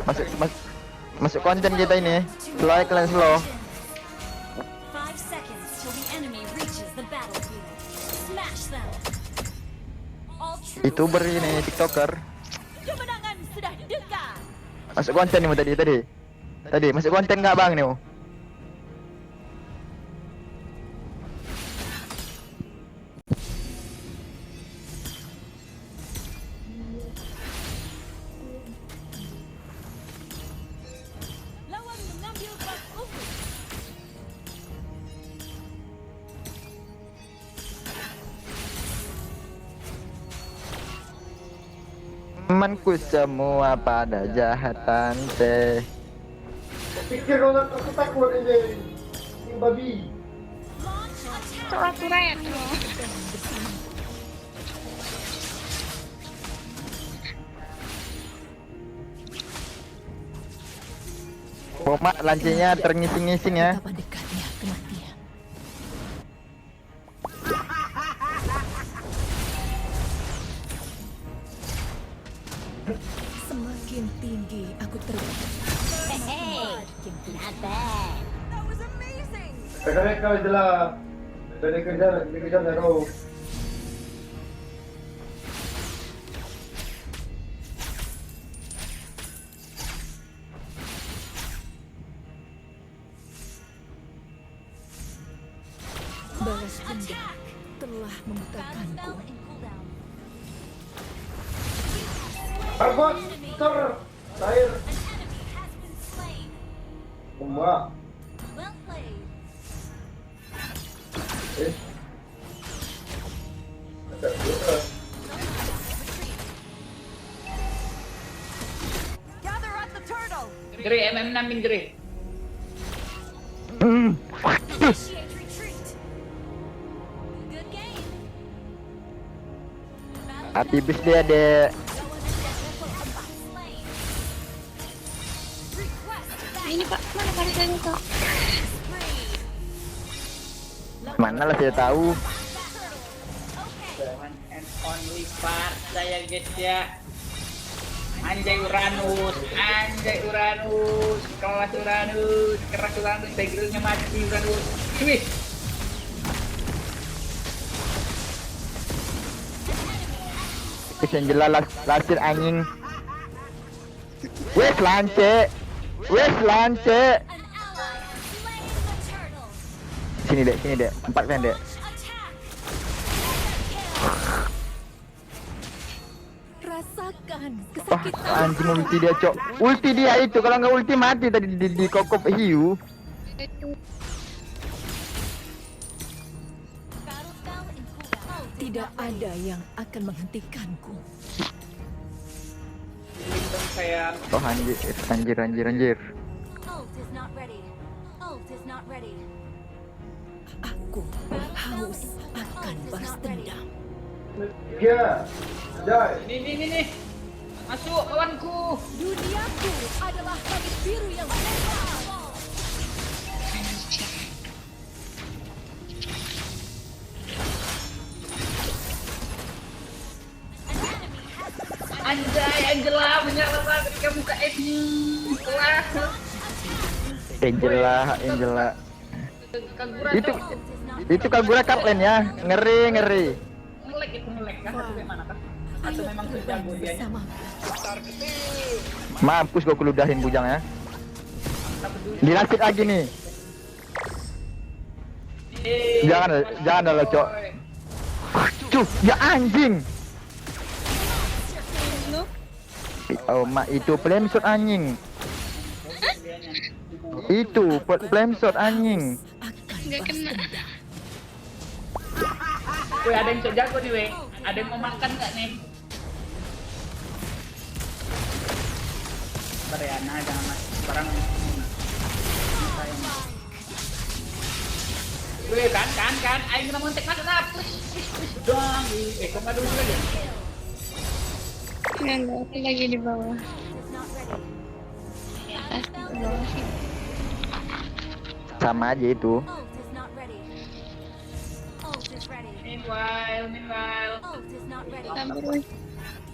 Masuk masuk konten kita ini. Slow aja kalian slow. 5 seconds till the enemy reaches the battlefield. Smash them. All troops YouTuber ini, TikToker. kemenangan sudah dekat. Masuk konten nih tadi masuk konten nggak bang nih? Lawan mengambil bak unggul. Temanku semua pada jahatan teh. Pikir orang aku takut aja ini babi. Launch attack. Pura-pura ya tuh. Pomak lancinya terngising-ngising ya. Betapa dekatnya kematian. Semakin tinggi aku terbang. Hey, not bad. That was amazing. Mereka adalah dari kerja Nero. Balas dendam telah membutakanku. Arbot ter air semua. Eh. Gather at the turtle. Gre, MM6 min Gre. Initiate retreat. Good game. Hati bis dia dek. Ini Pak, mana barisan itu? Mana lah saya tahu. One and only part saya guys ya. Anjay Uranus, kelas Uranus, keras Uranus, backgroundnya mati Uranus. Wih, Kesian jelas lasir anjing. Wes lance. Sini dek, 4 kan dek. Rasakan Wah, kesakitan. anjing ulti dia cok. Ulti dia itu kalau nggak ulti mati tadi di kokop hiu. Tidak ada yang akan menghentikanku. lindung saya. Oh anjir. Ult is not ready. Ult is not ready. Aku haus akan balas dendam. Ya. Jai. Nih. Masuk kawanku. Duniaku adalah langit biru yang besar. Anjay, Angela menyala ketika buka F-nya. Wah. Angela. Kagura Itu cok. itu Kagura kapten ya. Ngeri. Ngelek kah? Atau gimana kah? Atau memang sejago dia? Bersama. Mampus gua keludahin bujang ya. Dilantik lagi nih. Jangan lah cok. Cuh, ya anjing. Oh, itu flame shot anjing. Itu flame shot anjing. Nggak kena. Wih, ada yang jago nih, weh. Ada yang mau makan nggak nih? Bentar ya, nah jangan mas. Barang. Wih, kan. Ayo kita montek mas, dong. Kok nggak dulu lagi? Nggak, aku lagi di bawah. Atas di bawah sih. Sama aja itu. Ult is not ready. Ult is ready. Meanwhile. Ult is not ready. Sabar, woi.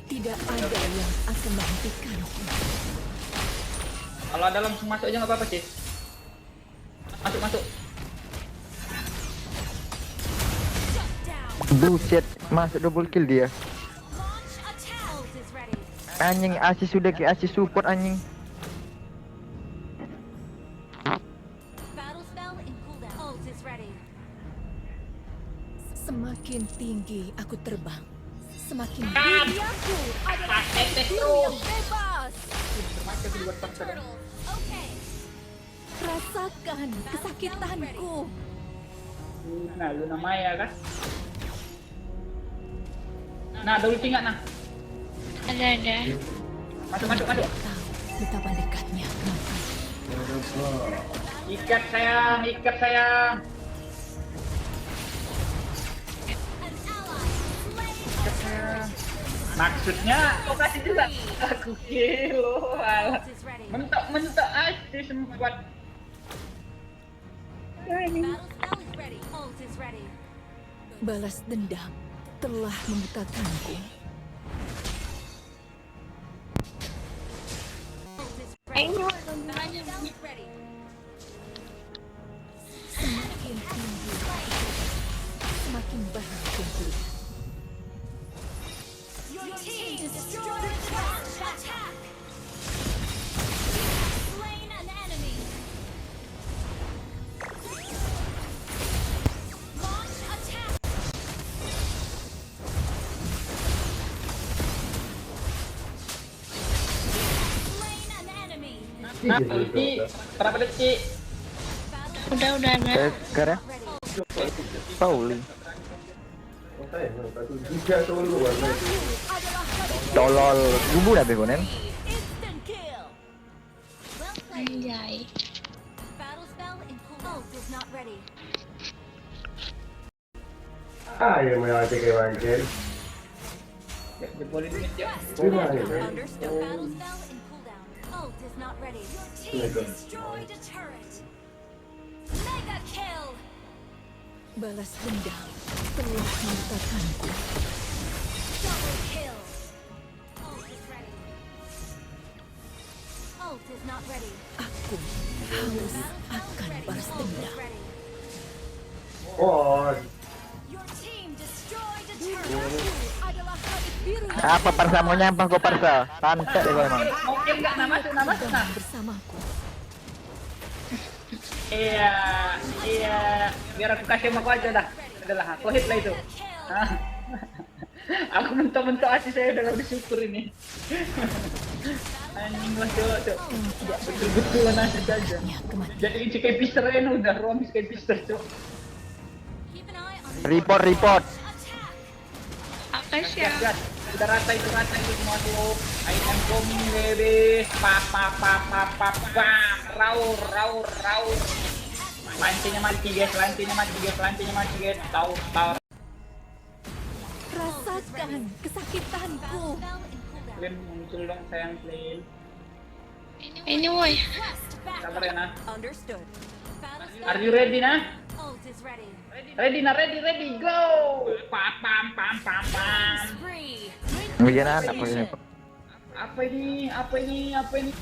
Tidak ada yang akan menghentikanku. Kalau ada langsung masuk aja nggak apa-apa sih. Masuk. Buset, masuk double kill dia. Launch attack. Ult is ready. Anjing, asis sudah ke asis support anjing. Battle spell in cooldown. Ult is ready. Semakin tinggi aku terbang, semakin Kan. tinggi aku adalah Tetes biru tuh. yang bebas. Macam di luar paksa. Turtle. Okay. Rasakan kesakitanku. Nah, Luna Maya kan. Nah, ada ulti nggak nah? Ada. Masuk. Tahu betapa dekatnya kematian. Ikat sayang. An ally slain. Maksudnya, kau kasih juga. Aku kilo. Ult is ready. Mentok aja sempat. Battle spell is ready. Ult is ready. Balas dendam telah membutakanku. Ult is Eh, ready. ini Battle spell is ready. Semakin tinggi aku terbang, semakin banyak yang kulihat. Your team destroyed a attack. Slain an enemy. Launch attack. Slain an enemy. Nah, ulti. Berapa detik? Battle udah ada. Sekarang ready. Pauli. Jika solo warna itu. Tolol, gubu dah begonen. Instant kill. Well played. Anjay. Battle spell in cooldown. Ult is not ready. Yang mau aja kayak wangkel. Ya, jebolin duit ya. Understood. Battle spell in cooldown. Ult is not ready. Your team destroyed a turret. Mega kill. Balas dendam telah membutakanku. Double kill. Ult is ready. Ult is not ready. Aku harus akan balas Ult is dendam. ready. Oh, Your team destroyed a turret. Adalah habis biru yang Apa Parsa mau nyampah kok Parsa? Santet ya kau emang. Mau kill nggak? Nah, masuk nah. bersamaku. Iya. Biar aku kasih sama kau aja dah. Udahlah, aku hit lah itu. Kill. Hah? Aku mentok-mentok aja saya udah bersyukur ini. Anjing lah cok. Tidak betul-betul nasib aja. Ya, kematian. Jadi ini kayak pister ini udah ruang kayak pister cok. Keep an eye on Report. attack. Apa sih? Gas. Udah rata itu semua tuh. Item coming baby. Pa. Raur. Lancinya mati guys. Tahu. Rasakan kesakitanku. Spell in cooldown. Clean muncul dong sayang clean. Ini woi. Quest back. Sabar ya nah. Understood. Battle spell. Are you ready nah? Ult is ready. Ready, go! Pam. Spree. Bikin anak begini. Apa ini? Apa ini?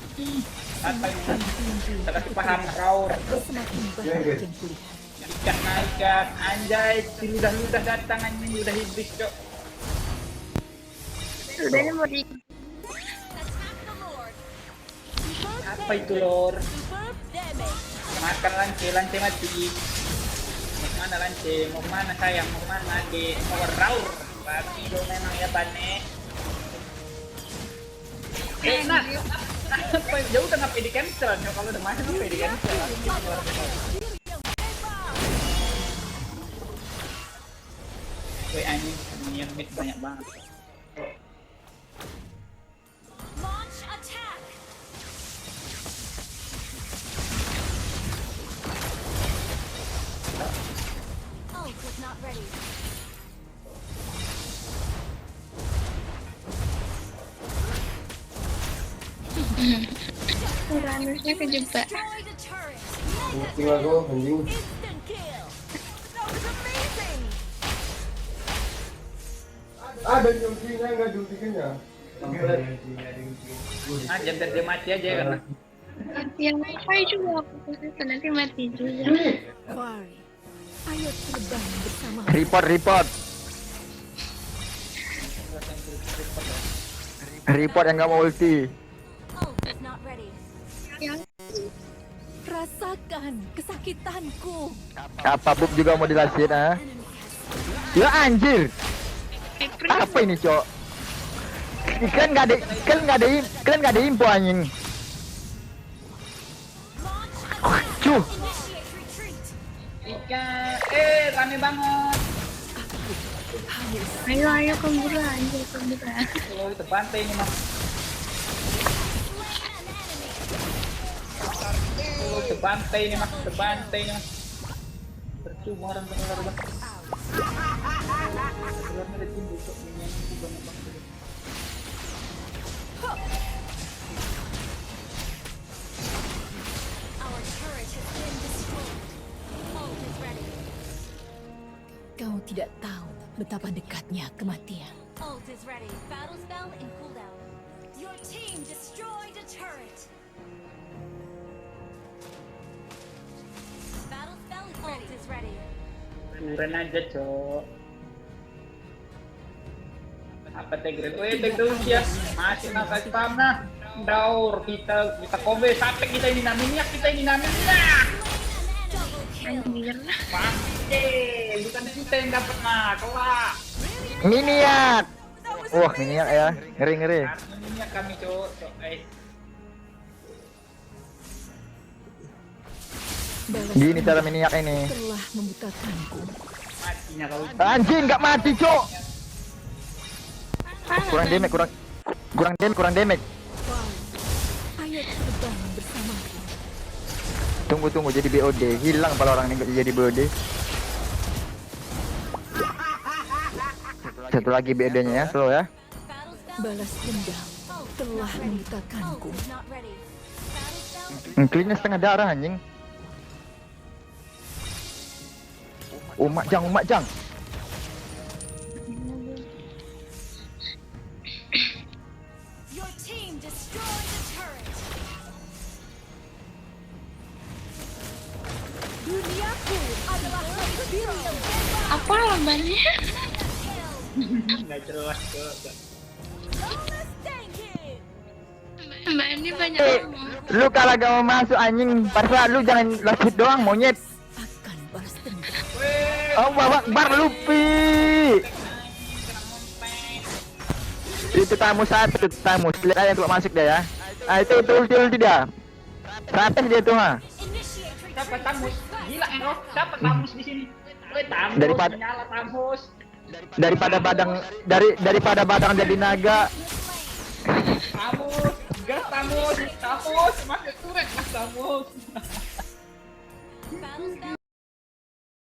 Kita kasih paham raur. Semakin banyak yang kulihat. Ikat, anjay, si ludah datang anjing, ludah iblis cok. Udah ini mau di Attack the Lord. Apa itu lor? Superb damage. Makan lance mati. Mau kemana lance? Mau kemana sayang? Mau kemana adik? Mau raur? Tapi dong memang ya pane. Nah, apa jauh kan apa di cancel? Kalau udah masuk apa di cancel? Woi anjing, minion mid banyak banget. Launch attack. Ult is not ready. Uranusnya kejebak. Destroyed a turret. mungkin aku anjing. Instant kill. That was amazing. Ada jumpinya nggak jumpinya? Ah, jam dia mati aja kan. Yang wifi juga aku bisa nanti mati juga. Quarry, ayo terbang bersama. Report. Report yang gak mau ulti. Ult is not ready. Yang Rasakan kesakitanku. Apa bub juga mau dilasin ah? Ya anjir. Apa ini cok? Kalian nggak ada info anjing. Cuh. Initiate retreat. Ika, rame banget. ayo kemburan, kemburan. Oh, itu pantai ini mah. Oh, itu pantai ini mah, Percuma orang benar bang. Keluarnya ada tim besok ini banyak banget. Our turret has been destroyed. Ult is ready. Kau tidak tahu betapa dekatnya kematian. Ult is ready. Battle spell in cooldown. Your team destroyed a turret. Battle spell is ready. Ult is ready. Keren aja cok. Apa tegren? Weh tegren ya. Masih nakal spamna. Daur kita kobe sampai kita ini namanya Anjir. Pasti bukan kita yang dapat nah kelak. Miniak. Wah miniak ya. Ngeri. Ini kami cok. Balas Gini cara miniak ini. telah membutakanku. Matinya kau. Anjing nggak mati cok. Kurang damage. Quarry, ayo terbang bersamaku. Tunggu jadi BOD. Hilang kalau orang ini jadi BOD. Satu lagi BOD-nya ya, slow ya. Battle spell. Balas dendam telah Ult membutakanku. is not ready. Battle spell. Clean-nya setengah darah anjing. Umak jang. Your team destroyed a turret. Duniaku adalah Imperial. Apa lambannya? Nggak jelas cok. Bonus thank you. Mbak ini banyak Eh, ngomong. lu kalau gak mau masuk anjing, pasal lu jangan last hit doang monyet. Akan balas dendam. Oh, Akbar Lupi. Itu tamu satu, tamu. Lihat aja tuh masuk dia ya. Ah itu ulti dia. Rates dia tuh ha. Initiate retreat. Dapat tamus. Gila Enro, dapat tamus di sini. Weh tamus. Daripada- menyala tamus. Daripada badang jadi naga. Tamus, gas tamus, masuk turret mas tamus. Battle spell